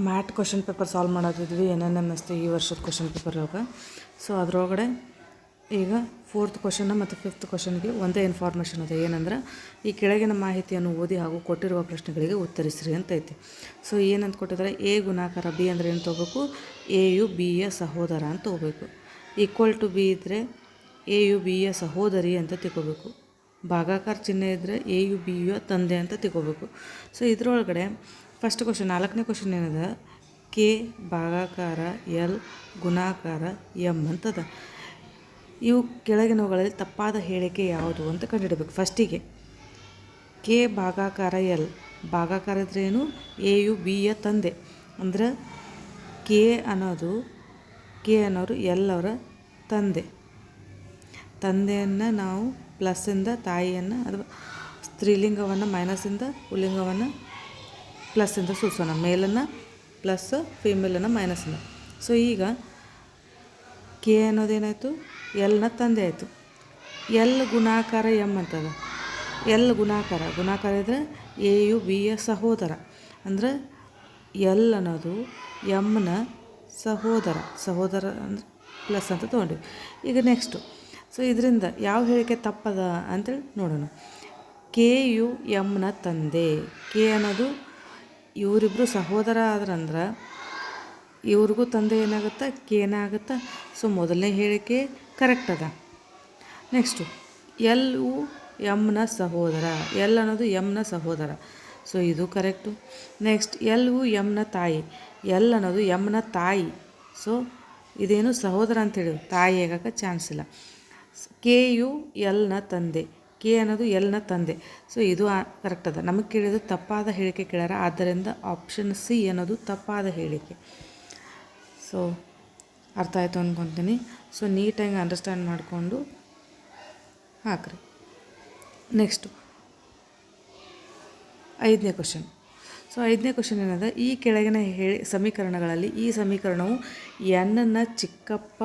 Mat question paper solve ಮಾಡೋದಿದ್ವಿ NNMS ಈ ವರ್ಷದ ಕ್ವಶನ್ ಪೇಪರ್ ಇವಾಗ. ಸೊ ಅದರೊಳಗಡೆ ಈಗ 4th ಕ್ವಶನ್ ಮತ್ತು 5th ಕ್ವಶನ್ಗೆ ಒಂದೇ ಇನ್ಫಾರ್ಮೇಷನ್ ಇದೆ. ಏನಂದ್ರೆ ಈ ಕೆಳಗಿನ ಮಾಹಿತಿಯನ್ನು ಓದಿ ಹಾಗೂ ಕೊಟ್ಟಿರುವ ಪ್ರಶ್ನೆಗಳಿಗೆ ಉತ್ತರಿಸ್ರಿ ಅಂತ ಐತಿ. ಸೊ ಏನಂತ ಕೊಟ್ಟಿದ್ದಾರೆ, ಎ ಗುಣಾಕಾರ ಬಿ ಅಂದರೆ ಏನು ತೊಗೋಬೇಕು, ಎ ಯು ಬಿ ಯ ಸಹೋದರ ಅಂತ ತೊಗೋಬೇಕು. ಈಕ್ವಲ್ ಟು ಬಿ ಇದ್ದರೆ ಎ ಯು ಬಿ ಯ ಸಹೋದರಿ ಅಂತ ತಿಳ್ಕೋಬೇಕು. ಭಾಗಾಕಾರ ಚಿಹ್ನೆ ಇದ್ದರೆ ಎ ಯು ಬಿ ಯ ತಂದೆ ಅಂತ ತಿಳ್ಕೋಬೇಕು. ಸೊ ಇದರೊಳಗಡೆ ಫಸ್ಟ್ ಕ್ವಶನ್ 4ನೇ ಕ್ವಶನ್ ಏನಿದೆ, ಕೆ ಭಾಗಾಕಾರ ಎಲ್ ಗುಣಾಕಾರ ಎಮ್ ಅಂತದ. ಇವು ಕೆಳಗಿನವುಗಳಲ್ಲಿ ತಪ್ಪಾದ ಹೇಳಿಕೆ ಯಾವುದು ಅಂತ ಕಂಡುಹಿಡಬೇಕು. ಫಸ್ಟಿಗೆ ಕೆ ಭಾಗಾಕಾರ ಎಲ್, ಭಾಗಾಕಾರ ಇದ್ರೆ ಏನು, ಎ ಯು ಬಿ ಯ ತಂದೆ ಅಂದ್ರೆ ಕೆ ಅನ್ನೋರು ಎಲ್ ಅವರ ತಂದೆಯನ್ನು ನಾವು ಪ್ಲಸ್ಸಿಂದ, ತಾಯಿಯನ್ನು ಅದು ಸ್ತ್ರೀಲಿಂಗವನ್ನು ಮೈನಸ್ಸಿಂದ, ಪುಲ್ಲಿಂಗವನ್ನು ಪ್ಲಸ್ಸಿಂದ ಸೂಚಿಸೋಣ. ಮೇಲನ್ನು ಪ್ಲಸ್, ಫೀಮೇಲನ್ನು ಮೈನಸ್ಸಿಂದ. ಸೊ ಈಗ ಕೆ ಅನ್ನೋದೇನಾಯಿತು, ಎಲ್ನ ತಂದೆ ಆಯಿತು. ಎಲ್ ಗುಣಾಕಾರ ಎಮ್ ಅಂತದ. ಎಲ್ ಗುಣಾಕಾರ ಇದ್ದರೆ ಎ ಯು ಬಿ ಯ ಸಹೋದರ ಅಂದ್ರೆ ಎಲ್ ಅನ್ನೋದು ಎಮ್ನ ಸಹೋದರ ಅಂದ್ರೆ ಪ್ಲಸ್ ಅಂತ ತೊಗೊಂಡಿವಿ. ಈಗ ನೆಕ್ಸ್ಟು, ಸೊ ಇದರಿಂದ ಯಾವ ಹೇಳಿಕೆ ತಪ್ಪದ ಅಂತೇಳಿ ನೋಡೋಣ. ಕೆ ಯು ಎಮ್ನ ತಂದೆ, ಕೆ ಅನ್ನೋದು ಇವರಿಬ್ಬರು ಸಹೋದರ ಆದ್ರಂದ್ರೆ ಇವ್ರಿಗೂ ತಂದೆ ಏನಾಗುತ್ತೆ, ಕೇನ ಆಗುತ್ತೆ. ಸೊ ಮೊದಲನೇ ಹೇಳಿಕೆ ಕರೆಕ್ಟ್ ಅದ. ನೆಕ್ಸ್ಟು ಎಲ್ ಯು ಎಮ್ನ ಸಹೋದರ, ಎಲ್ ಅನ್ನೋದು ಎಮ್ನ ಸಹೋದರ, ಸೊ ಇದು ಕರೆಕ್ಟು. ನೆಕ್ಸ್ಟ್ ಎಲ್ ಯು ಎಮ್ನ ತಾಯಿ, ಎಲ್ ಅನ್ನೋದು ಎಮ್ನ ತಾಯಿ, ಸೊ ಇದೇನು ಸಹೋದರ ಅಂತೇಳಿ ತಾಯಿ ಆಗಕ್ಕೆ ಚಾನ್ಸ್ ಇಲ್ಲ. ಕೆ ಯು ಎಲ್ನ ತಂದೆ, ಕೆ ಅನ್ನೋದು ಎಲ್ನ ತಂದೆ, ಸೊ ಇದು ಕರೆಕ್ಟ್ ಅದ. ನಮಗೆ ಕೇಳಿದ್ದು ತಪ್ಪಾದ ಹೇಳಿಕೆ ಕೇಳ್ಯಾರ, ಆದ್ದರಿಂದ ಆಪ್ಷನ್ ಸಿ ಅನ್ನೋದು ತಪ್ಪಾದ ಹೇಳಿಕೆ. ಸೊ ಅರ್ಥ ಆಯಿತು ಅಂದ್ಕೊತೀನಿ. ಸೊ ನೀಟಾಗಿ ಅಂಡರ್ಸ್ಟ್ಯಾಂಡ್ ಮಾಡಿಕೊಂಡು ಹಾಕ್ರಿ. ನೆಕ್ಸ್ಟು 5ನೇ ಕ್ವಶನ್. ಸೊ 5ನೇ ಕ್ವಶನ್ ಏನದ, ಈ ಕೆಳಗಿನ ಸಮೀಕರಣಗಳಲ್ಲಿ ಈ ಸಮೀಕರಣವು ಎನ್ನ ಚಿಕ್ಕಪ್ಪ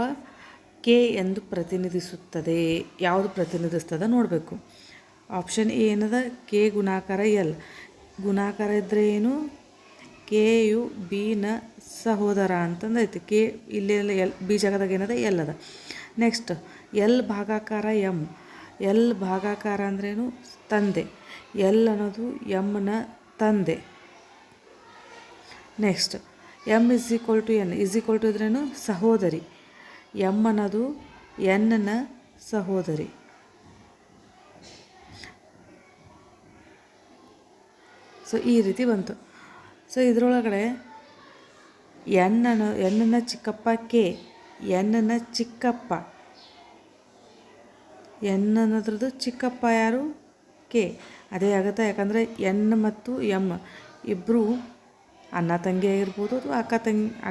ಕೆ ಎಂದು ಪ್ರತಿನಿಧಿಸುತ್ತದೆ. ಯಾವುದು ಪ್ರತಿನಿಧಿಸ್ತದ ನೋಡಬೇಕು. ಆಪ್ಷನ್ ಎ ಏನದ, ಕೆ ಗುಣಾಕಾರ ಎಲ್, ಗುಣಾಕಾರ ಇದ್ದರೆ ಏನು, ಕೆ ಯು ಬಿ ನ ಸಹೋದರ ಅಂತಂದೈತಿ. ಕೆ ಇಲ್ಲೆಲ್ಲ ಎಲ್, ಬಿ ಜಾಗದಾಗ ಏನದ ಎಲ್ ಅದ. ನೆಕ್ಸ್ಟ್ ಎಲ್ ಭಾಗಾಕಾರ ಎಮ್, ಎಲ್ ಭಾಗಾಕಾರ ಅಂದ್ರೇನು, ತಂದೆ, ಎಲ್ ಅನ್ನೋದು ಎಮ್ನ ತಂದೆ. Next M is equal to N, is equal to ಇದ್ರೇನು, ಸಹೋದರಿ, ಎಮ್ ಅನ್ನೋದು ಎನ್ನ ಸಹೋದರಿ. ಸೊ ಈ ರೀತಿ ಬಂತು. ಸೊ ಇದರೊಳಗಡೆ ಎನ್ನ ಚಿಕ್ಕಪ್ಪ ಕೆ, ಎನ್ನ ಚಿಕ್ಕಪ್ಪ, ಎನ್ ಅನ್ನೋದ್ರದ್ದು ಚಿಕ್ಕಪ್ಪ ಯಾರು, ಕೆ, ಅದೇ ಆಗುತ್ತೆ. ಯಾಕಂದರೆ ಎನ್ ಮತ್ತು ಎಮ್ ಇಬ್ಬರು ಅಣ್ಣ ತಂಗಿ ಆಗಿರ್ಬೋದು ಅಥವಾ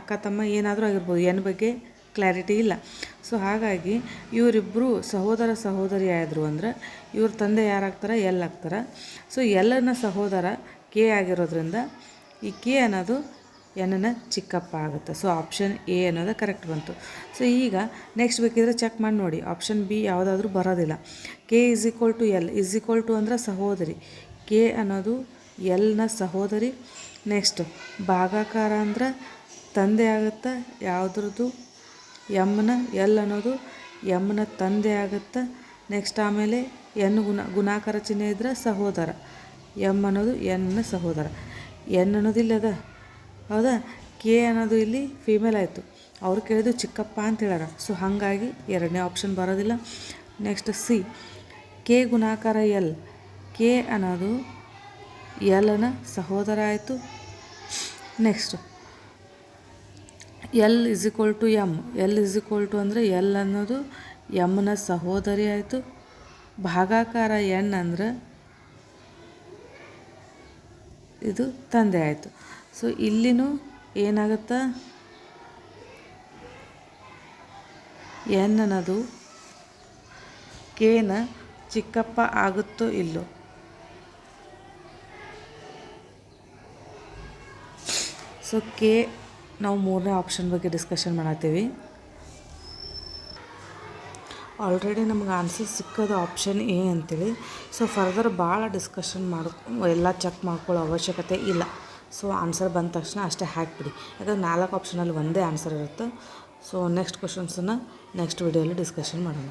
ಅಕ್ಕ ತಮ್ಮ ಏನಾದರೂ ಆಗಿರ್ಬೋದು. ಎನ್ ಬಗ್ಗೆ ಕ್ಲಾರಿಟಿ ಇಲ್ಲ. ಸೊ ಹಾಗಾಗಿ ಇವರಿಬ್ಬರು ಸಹೋದರಿ ಆದರು ಅಂದರೆ ಇವ್ರ ತಂದೆ ಯಾರಾಗ್ತಾರೆ, ಎಲ್ ಆಗ್ತಾರೆ. ಸೊ ಎಲ್ಲನ ಸಹೋದರ ಕೆ ಆಗಿರೋದ್ರಿಂದ ಈ ಕೆ ಅನ್ನೋದು ಎನ್ನ ಚಿಕ್ಕಪ್ಪ ಆಗುತ್ತೆ. ಸೊ ಆಪ್ಷನ್ ಎ ಅನ್ನೋದು ಕರೆಕ್ಟ್ ಬಂತು. ಸೊ ಈಗ ನೆಕ್ಸ್ಟ್ ಬೇಕಿದ್ರೆ ಚೆಕ್ ಮಾಡಿ ನೋಡಿ, ಆಪ್ಷನ್ ಬಿ ಯಾವುದಾದ್ರೂ ಬರೋದಿಲ್ಲ. K is equal to L, is equal to ಅಂದ್ರೆ ಸಹೋದರಿ, ಕೆ ಅನ್ನೋದು ಎಲ್ನ ಸಹೋದರಿ. ನೆಕ್ಸ್ಟ್ ಭಾಗಾಕಾರ ಅಂದ್ರೆ ತಂದೆ ಆಗುತ್ತೆ, ಯಾವುದ್ರದ್ದು, ಎಮ್ನ, ಎಲ್ ಅನ್ನೋದು ಎಮ್ನ ತಂದೆ ಆಗುತ್ತೆ. ನೆಕ್ಸ್ಟ್ ಆಮೇಲೆ ಎನ್ ಗುಣಾಕಾರ ಚಿಹ್ನೆ ಇದ್ದರೆ ಸಹೋದರ, ಎಮ್ ಅನ್ನೋದು ಎನ್ನ ಸಹೋದರ. ಎನ್ ಅನ್ನೋದು ಇಲ್ಲಿ ಅದ, ಹೌದಾ. ಕೆ ಅನ್ನೋದು ಇಲ್ಲಿ ಫೀಮೇಲ್ ಆಯಿತು, ಅವ್ರು ಕೇಳಿದ್ದು ಚಿಕ್ಕಪ್ಪ ಅಂತ ಹೇಳ್ಯಾರ. ಸೊ ಹಾಗಾಗಿ 2ನೇ ಆಪ್ಷನ್ ಬರೋದಿಲ್ಲ. ನೆಕ್ಸ್ಟ್ ಸಿ, ಕೆ ಗುಣಾಕಾರ ಎಲ್, ಕೆ ಅನ್ನೋದು ಎಲ್ನ ಸಹೋದರ ಆಯಿತು. Next L is equal to M, L is equal to ಅಂದರೆ ಎಲ್ ಅನ್ನೋದು ಎಮ್ನ ಸಹೋದರಿ ಆಯಿತು. ಭಾಗಾಕಾರ ಎನ್ ಅಂದ್ರೆ ಇದು ತಂದೆ ಆಯಿತು. ಸೊ ಇಲ್ಲಿನೂ ಏನಾಗುತ್ತಾ, ಎನ್ ಅನ್ನೋದು ಕೆನ ಚಿಕ್ಕಪ್ಪ ಆಗುತ್ತೋ ಇಲ್ಲೋ. ಸೊ ಕೆ ನಾವು 3ನೇ ಆಪ್ಷನ್ ಬಗ್ಗೆ ಡಿಸ್ಕಷನ್ ಮಾಡತ್ತೀವಿ. ಆಲ್ರೆಡಿ ನಮ್ಗೆ ಆನ್ಸರ್ ಸಿಕ್ಕದ ಆಪ್ಷನ್ ಎ ಅಂತೇಳಿ. ಸೊ ಫರ್ದರ್ ಭಾಳ ಡಿಸ್ಕಷನ್ ಎಲ್ಲ ಚೆಕ್ ಮಾಡ್ಕೊಳ್ಳೋ ಅವಶ್ಯಕತೆ ಇಲ್ಲ. ಸೊ ಆನ್ಸರ್ ಬಂದ ತಕ್ಷಣ ಅಷ್ಟೇ ಹಾಕಿಬಿಡಿ, ಯಾಕಂದ್ರೆ 4 ಆಪ್ಷನಲ್ಲಿ ಒಂದೇ ಆನ್ಸರ್ ಇರುತ್ತೆ. ಸೊ ನೆಕ್ಸ್ಟ್ ಕ್ವಶನ್ಸನ್ನು ನೆಕ್ಸ್ಟ್ ವೀಡಿಯೋಲಿ ಡಿಸ್ಕಷನ್ ಮಾಡೋಣ.